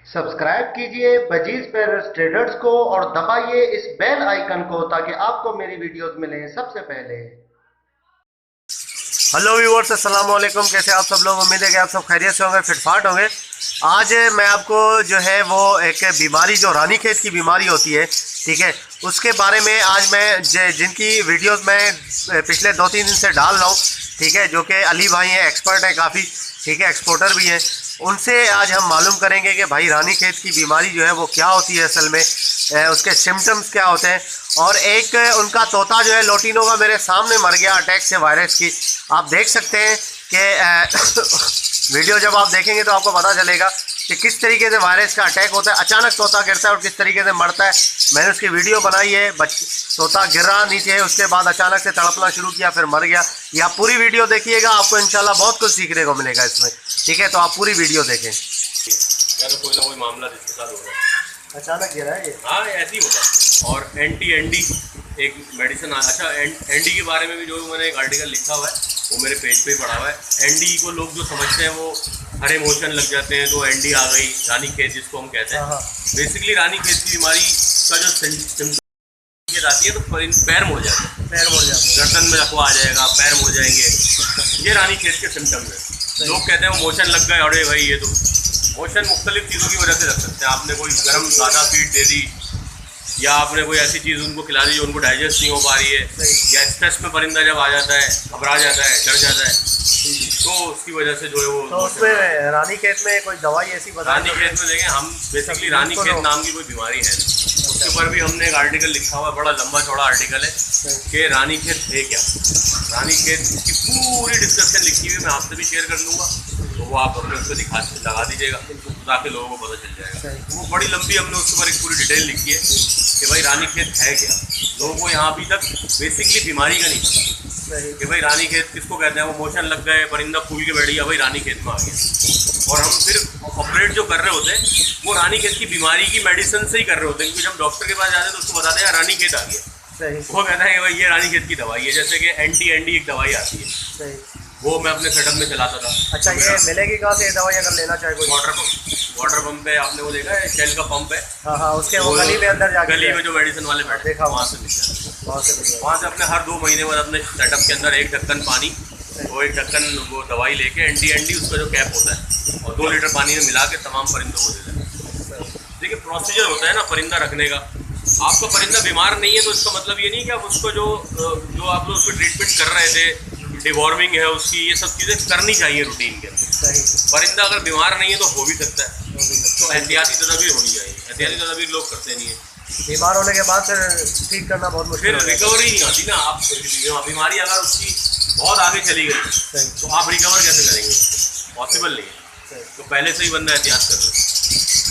Subscribe कीजिए budgies पैरस traders को और दबाइए इस बेल आइकन को ताकि आपको मेरी वीडियोस मिलें सबसे पहले। हेलो व्यूअर्स, अस्सलाम वालेकुम। कैसे आप सब लोग? उम्मीद है कि आप सब खैरियत से होंगे, फिटफाट होंगे। आज मैं आपको जो है वो एक बीमारी जो रानीखेत की बीमारी होती है, ठीक है, उसके बारे में आज मैं जिनकी वीडियोस मैं पिछले 2-3 दिन से डाल रहा हूँ, ठीक है, जो कि अली भाई हैं, एक्सपर्ट हैं काफ़ी, ठीक है, एक्सपोर्टर भी हैं, उनसे आज हम मालूम करेंगे कि भाई रानीखेत की बीमारी जो है वो क्या होती है असल में, उसके सिम्टम्स क्या होते हैं। और एक उनका तोता जो है लोटिनो का मेरे सामने मर गया अटैक से, वायरस की। आप देख सकते हैं कि वीडियो जब आप देखेंगे तो आपको पता चलेगा कि किस तरीके से वायरस का अटैक होता है, अचानक तोता गिरता है और किस तरीके से मरता है। मैंने उसकी वीडियो बनाई है, तोता गिरा नीचे, उसके बाद अचानक से तड़पना शुरू किया, फिर मर गया। ये आप पूरी वीडियो देखिएगा, आपको इंशाल्लाह बहुत कुछ सीखने को मिलेगा इसमें, ठीक है, तो आप पूरी वीडियो देखें। या तो कोई ना कोई मामला जिसके साथ हो रहा है, अचानक गिरा है ये। हाँ ऐसे ही होता है। और एंटी एक मेडिसिन, अच्छा एंडी के बारे में भी जो मैंने एक आर्टिकल लिखा हुआ है वो मेरे पेज पे ही पड़ा हुआ है। एंडी को लोग जो समझते हैं वो हरे मोशन लग जाते हैं तो एंडी आ गई, रानीखेत जिसको हम कहते हैं। बेसिकली रानीखेत की बीमारी का जो सिम्टम आती है तो पैर मुड़ जाते हैं, गर्दन में लकवा आ जाएगा, पैर मुड़ जाएंगे, ये रानीखेत के सिम्टम है। लोग कहते हैं वो मोशन लग गए, अरे भाई ये तो मोशन मुख्तलिफ चीज़ों की वजह से लग सकते हैं। आपने कोई गर्म ज़्यादा फीड दे दी, या आपने कोई ऐसी चीज़ उनको खिला दी जो उनको डाइजेस्ट नहीं हो पा रही है, या स्ट्रेस में परिंदा जब आ जाता है, घबरा जाता है, डर जाता है, तो उसकी वजह से जो है वो। तो उसमें रानीखेत में कोई दवाई ऐसी बता? रानीखेत में देखें हम बेसिकली रानीखेत नाम की कोई बीमारी है, उसके ऊपर भी हमने एक आर्टिकल लिखा हुआ है, बड़ा लंबा चौड़ा आर्टिकल है कि रानीखेत है क्या। रानीखेत की पूरी डिस्क्रिप्शन लिखी हुई है, मैं आपसे भी शेयर कर लूँगा, तो वो आप अपने उसको लगा दीजिएगा ताकि लोगों को पता चल जाएगा। वो बड़ी लंबी हमने उसके ऊपर एक पूरी डिटेल लिखी है कि भाई रानीखेत है क्या। लोगों को यहाँ अभी तक बेसिकली बीमारी का नहीं पता कि भाई रानीखेत किसको कहते हैं। वो मोशन लग गए, परिंदा फूल के बैठ गया, भाई रानीखेत में आ गया। और हम फिर ऑपरेट जो कर रहे होते हैं वो रानीखेत की बीमारी की मेडिसिन से ही कर रहे होते हैं, क्योंकि जब डॉक्टर के पास जाते हैं तो उसको बताते हैं रानीखेत आ गया, वो कहता है कि भाई ये रानीखेत की दवाई है। जैसे कि एंटी एक दवाई आती है, वो मैं अपने सेटअप में चलाता था। अच्छा, ये मिलेगी कहाँ से ये दवाई अगर लेना चाहे कोई? वाटर पंप पे आपने वो देखा है, शेल का पंप है, हाँ, उसके वो गली में अंदर जाके, गली में जो मेडिसिन वाले बैठे देखा, वहाँ से मिल जाता है। वहाँ से अपने हर 2 महीने बाद अपने सेटअप के अंदर एक ढक्कन पानी, वो एक ढक्कन वो दवाई लेके एंटी उसका जो कैप होता है, और 2 लीटर पानी में मिला के तमाम परिंदों को दे देना। देखिए प्रोसीजर होता है ना परिंदा रखने का। आपका परिंदा बीमार नहीं है तो इसका मतलब ये नहीं कि आप उसको जो आप लोग उसको ट्रीटमेंट कर रहे थे, डिवॉर्मिंग है उसकी, ये सब चीज़ें करनी चाहिए रूटीन के अंदर। परिंदा अगर बीमार नहीं है तो हो भी सकता है, तो एहतियाती तदाबीर होनी चाहिए। एहतियाती तदाबीर लोग करते नहीं है। बीमार होने के बाद फिर ठीक करना बहुत मुश्किल, फिर रिकवरी नहीं आती ना। आप बीमारी अगर उसकी बहुत आगे चली गई तो आप रिकवर कैसे करेंगे? पॉसिबल नहीं है। तो पहले से ही बंदा एहतियात कर ले,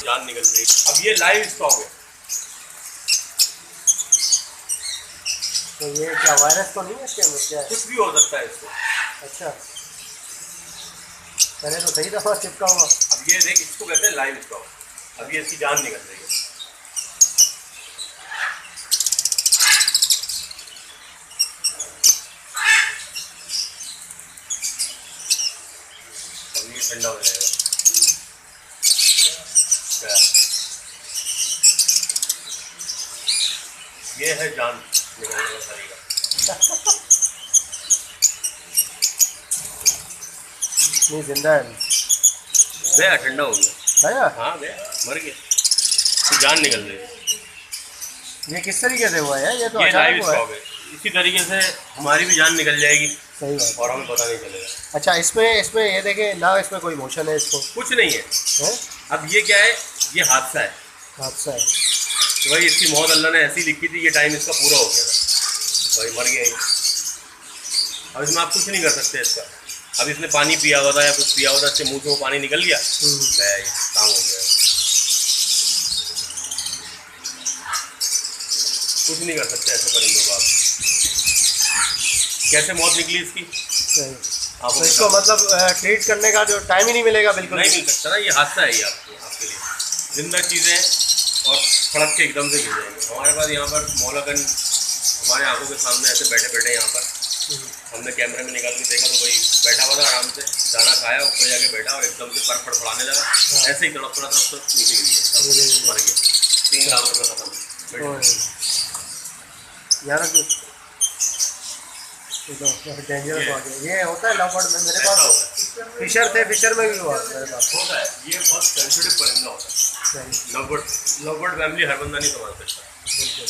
जान निकल गई। अब ये लाइव स्टॉक है, तो ये क्या वायरस तो नहीं है इसके अंदर? क्या कुछ भी हो सकता है इसको। अच्छा, पहले तो सही दफा चिपका हुआ। अब ये देख, इसको कहते हैं लाइव स्टॉक। अब ये इसकी जान निकल रही है। अब ये ठंडा हो जाएगा। ये है जान निकलने का तरीका। नहीं, जिंदा है, गया, ठंडा हो गया। हाँ गया, मर गया, तो जान निकल रही है। ये किस तरीके से हुआ है? ये तो लाइव स्टॉक है। इसी तरीके से हमारी भी जान निकल जाएगी। सही बात, और हमें पता नहीं चलेगा। अच्छा, इसमें ये देखें ना, इसमें कोई मोशन है, इसको कुछ नहीं है। अब ये क्या है? ये हादसा है। हादसा है तो भाई इसकी मौत अल्लाह ने ऐसी लिखी थी, ये टाइम इसका पूरा हो गया था, भाई मर गया ही। अब इसमें आप कुछ नहीं कर सकते इसका। अब इसने पानी पिया हुआ था या कुछ पिया हुआ था, इसके मुंह से वो पानी निकल गया, काम हो गया। कुछ नहीं कर सकते ऐसे परिंदों को आप। कैसे मौत निकली इसकी? तो इसको मतलब ट्रीट करने का जो टाइम ही नहीं मिलेगा, बिल्कुल नहीं मिल सकता ना। ये हादसा है ये आपके लिए। जिंदा चीज़ें और सड़क के एकदम से गिर जाएंगे। हमारे पास यहाँ पर मौलागन हमारे आंखों के सामने ऐसे बैठे बैठे यहाँ पर हमने कैमरे में निकाल के देखा तो भाई बैठा हुआ था आराम से, दाना खाया, ऊपर जाके बैठा और एकदम से पर फड़फड़ाने लगा। ऐसे ही तड़प नीचे गिर गया, मर गया। 3 लाख रुपये खत्म। यार डेंजरस हो गया। ये होता है लवबर्ड में, मेरे पास फिशर थे, फिशर में भी हुआ मेरे पास। होता है, ये बहुत सेंसिटिव परिंदा होता है। लवबर्ड फैमिली हर बंदा नहीं संभाल सकता। बिल्कुल।